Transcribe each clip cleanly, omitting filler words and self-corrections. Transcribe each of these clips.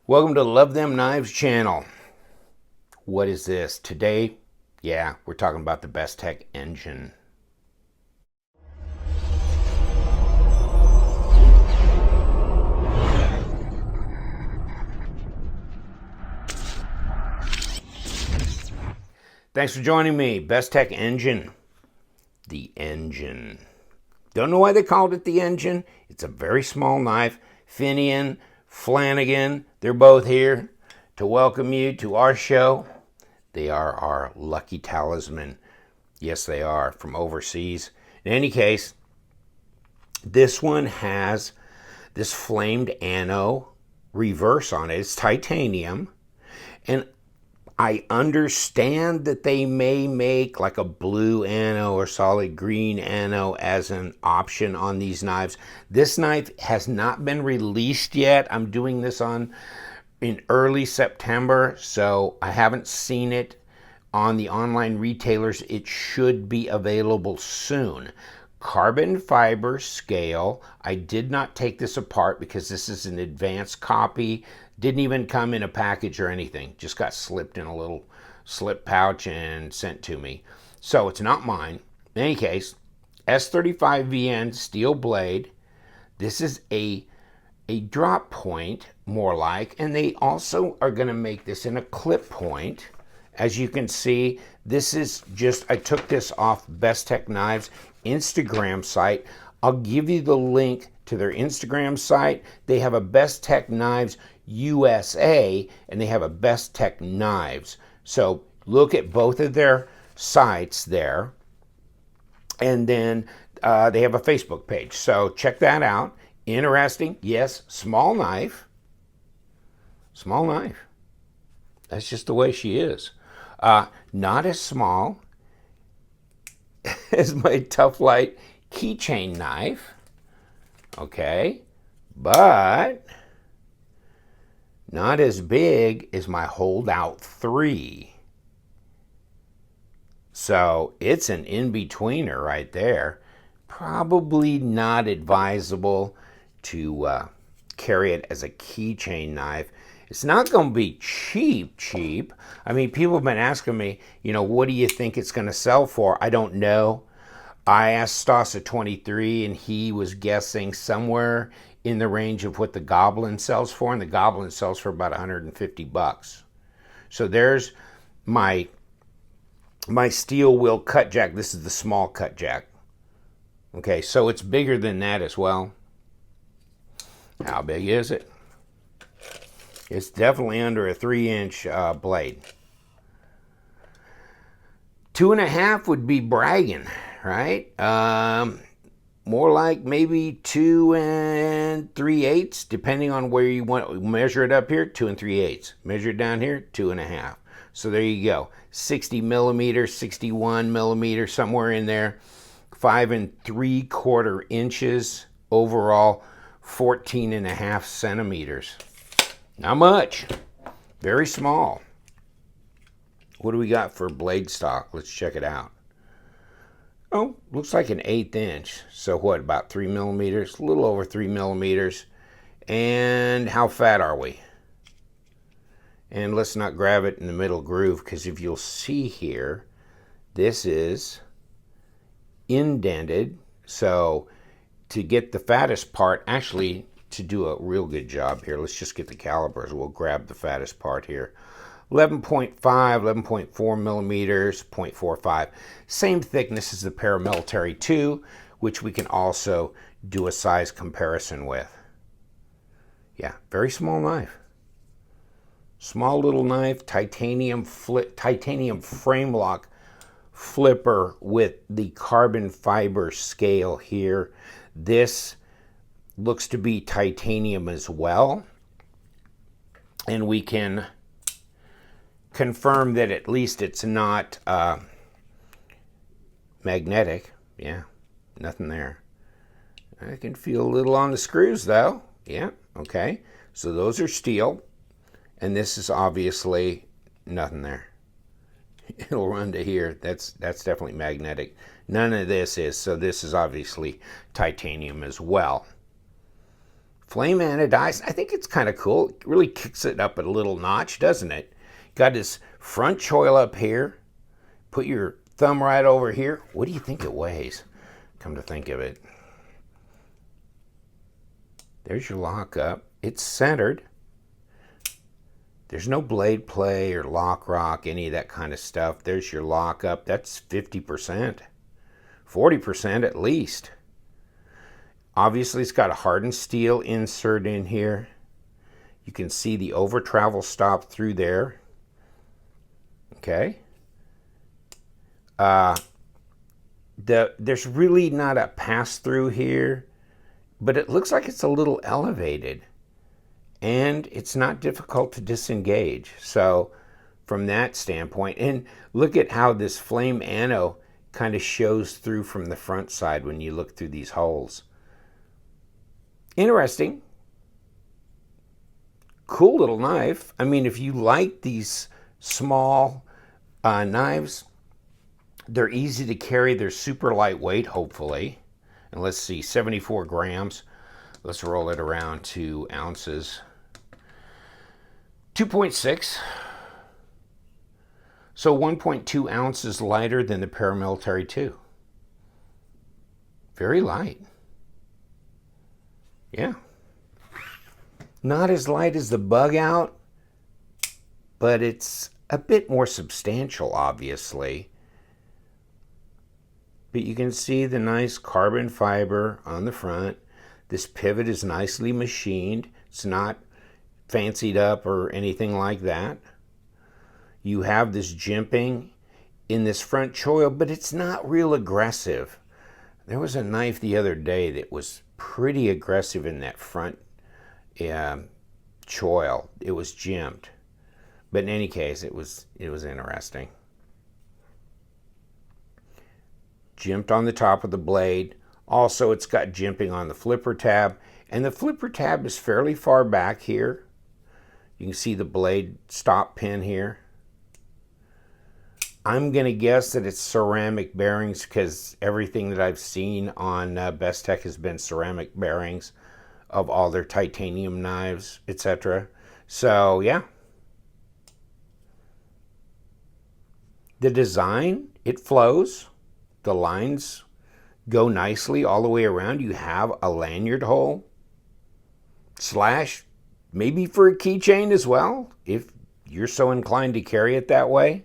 Welcome to Love Them Knives channel. What is this? Today, we're talking about the Bestech engine. Thanks for joining me. Bestech engine. The engine. Don't know why they called it the engine. It's a very small knife. Finian, Flanagan, they're both here to welcome you to our show. They are our lucky talisman. Yes, they are, from overseas. In any case, this one has this flamed anno reverse on it. It's titanium. And I understand that they may make like a blue anno or solid green anno as an option on these knives. This knife has not been released yet. I'm doing this in early September, so I haven't seen it on the online retailers. It should be available soon. Carbon fiber scale. I did not take this apart because this is an advanced copy. Didn't even come in a package or anything. Just got slipped in a little slip pouch and sent to me. So it's not mine. In any case, S35VN steel blade. This is a drop point, more like, and they also are going to make this in a clip point. As you can see, this is just, I took this off Bestech Knives Instagram site. I'll give you the link to their Instagram site. They have a Bestech Knives USA and they have a Bestech Knives. So look at both of their sites there. And then they have a Facebook page. So check that out. Interesting. Yes, small knife. Small knife. That's just the way she is. Not as small as my Tough Light keychain knife. Okay. But not as big as my Holdout 3. So it's an in-betweener right there. Probably not advisable to carry it as a keychain knife. It's not going to be cheap. I mean, people have been asking me, what do you think it's going to sell for? I don't know. I asked Stossa23 and he was guessing somewhere in the range of what the Goblin sells for, and the Goblin sells for about $150. So there's my steel wheel cut jack. This is the small cut jack. Okay, so it's bigger than that as well. How big is it? It's definitely under a 3-inch blade. 2.5 would be bragging, right? More like maybe 2 3/8, depending on where you want to measure it up here. 2 3/8. Measure it down here, 2.5. So there you go. 60 millimeters, 61 millimeters, somewhere in there. 5 3/4 inches overall. 14.5 centimeters. Not much. Very small. What do we got for blade stock? Let's check it out. Oh, looks like an 1/8 inch. So what, about 3 millimeters? A little over 3 millimeters. And how fat are we? And let's not grab it in the middle groove, because if you'll see here, this is indented. So to get the fattest part, actually, to do a real good job here, let's just get the calipers. We'll grab the fattest part here. 11.5, 11.4 millimeters, 0.45. Same thickness as the Paramilitary 2, which we can also do a size comparison with. Yeah, very small knife. Small little knife, titanium frame lock flipper with the carbon fiber scale here. This looks to be titanium as well. And we can confirm that at least it's not magnetic. Yeah, nothing there. I can feel a little on the screws though. Yeah, okay. So those are steel. And this is obviously nothing there. It'll run to here. That's definitely magnetic. None of this is. So this is obviously titanium as well. flame anodized. I think it's kind of cool. It really kicks it up a little notch, doesn't it? Got this front choil up here. Put your thumb right over here. What do you think it weighs? Come to think of it. There's your lockup. It's centered. There's no blade play or lock rock, any of that kind of stuff. There's your lockup. That's 50%. 40% at least. Obviously, it's got a hardened steel insert in here. You can see the over travel stop through there. Okay. There's really not a pass through here, but it looks like it's a little elevated. And it's not difficult to disengage. So from that standpoint, and look at how this flame ano kind of shows through from the front side when you look through these holes. Interesting. Cool little knife. I mean, if you like these small knives, they're easy to carry. They're super lightweight, hopefully. And let's see, 74 grams. Let's roll it around to ounces. 2.6. So 1.2 ounces lighter than the Paramilitary 2. Very light. Yeah. Not as light as the Bug Out, but it's a bit more substantial, obviously. But you can see the nice carbon fiber on the front. This pivot is nicely machined. It's not fancied up or anything like that. You have this jimping in this front choil, but it's not real aggressive. There was a knife the other day that was pretty aggressive in that front choil. It was jimped. But in any case, it was interesting. Jimped on the top of the blade. Also, it's got jimping on the flipper tab. And the flipper tab is fairly far back here. You can see the blade stop pin here. I'm going to guess that it's ceramic bearings because everything that I've seen on Bestech has been ceramic bearings of all their titanium knives, etc. So, yeah. The design, it flows. The lines go nicely all the way around. You have a lanyard hole / maybe for a keychain as well, if you're so inclined to carry it that way.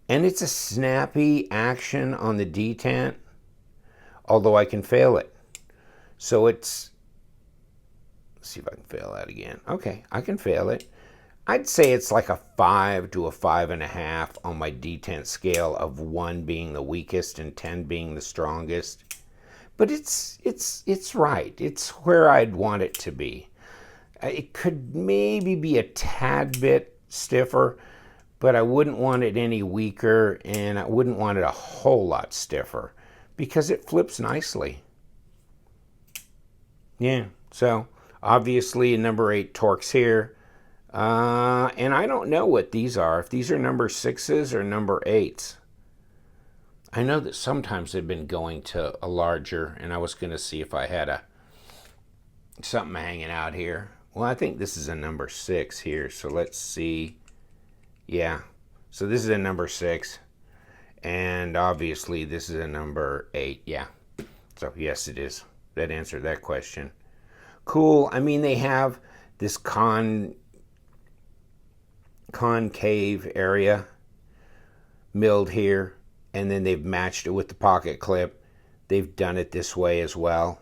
And it's a snappy action on the detent, although I can fail it. So let's see if I can fail that again. Okay, I can fail it. I'd say it's like a 5 to a 5.5 on my detent scale, of 1 being the weakest and 10 being the strongest. But it's right. It's where I'd want it to be. It could maybe be a tad bit stiffer, but I wouldn't want it any weaker, and I wouldn't want it a whole lot stiffer because it flips nicely. Yeah, so obviously a number 8 Torx here. And I don't know what these are, if these are number 6s or number 8s. I know that sometimes they've been going to a larger, and I was going to see if I had something hanging out here. Well, I think this is a number 6 here, so let's see. Yeah, so this is a number 6, and obviously this is a number 8, yeah. So yes, it is. That answered that question. Cool. I mean, they have this concave area milled here, and then they've matched it with the pocket clip. They've done it this way as well.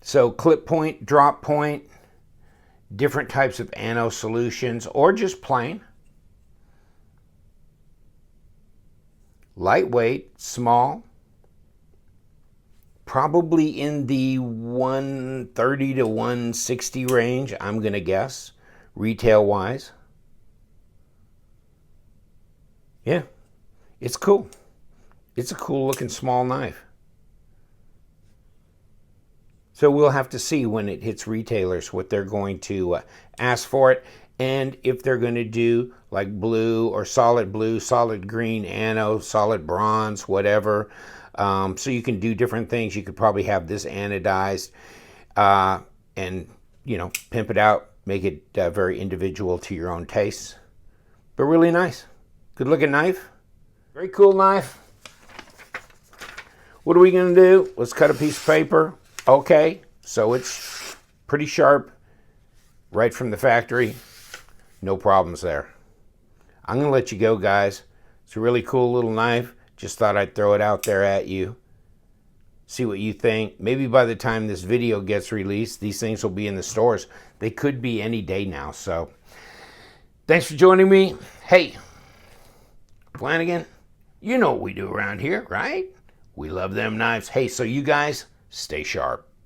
So clip point, drop point, different types of ano solutions, or just plain. Lightweight, small, probably in the 130 to 160 range, I'm going to guess, retail-wise. Yeah, it's cool. It's a cool-looking small knife. So we'll have to see when it hits retailers what they're going to ask for it, and if they're going to do like blue or solid blue, solid green, ano, solid bronze, whatever. So you can do different things. You could probably have this anodized and, pimp it out, make it very individual to your own taste. But really nice. Good looking knife. Very cool knife. What are we going to do? Let's cut a piece of paper. Okay, so it's pretty sharp, right from the factory. No problems there. I'm going to let you go, guys. It's a really cool little knife. Just thought I'd throw it out there at you. See what you think. Maybe by the time this video gets released, these things will be in the stores. They could be any day now. So thanks for joining me. Hey, Flanagan, you know what we do around here, right? We love them knives. Hey, so you guys stay sharp.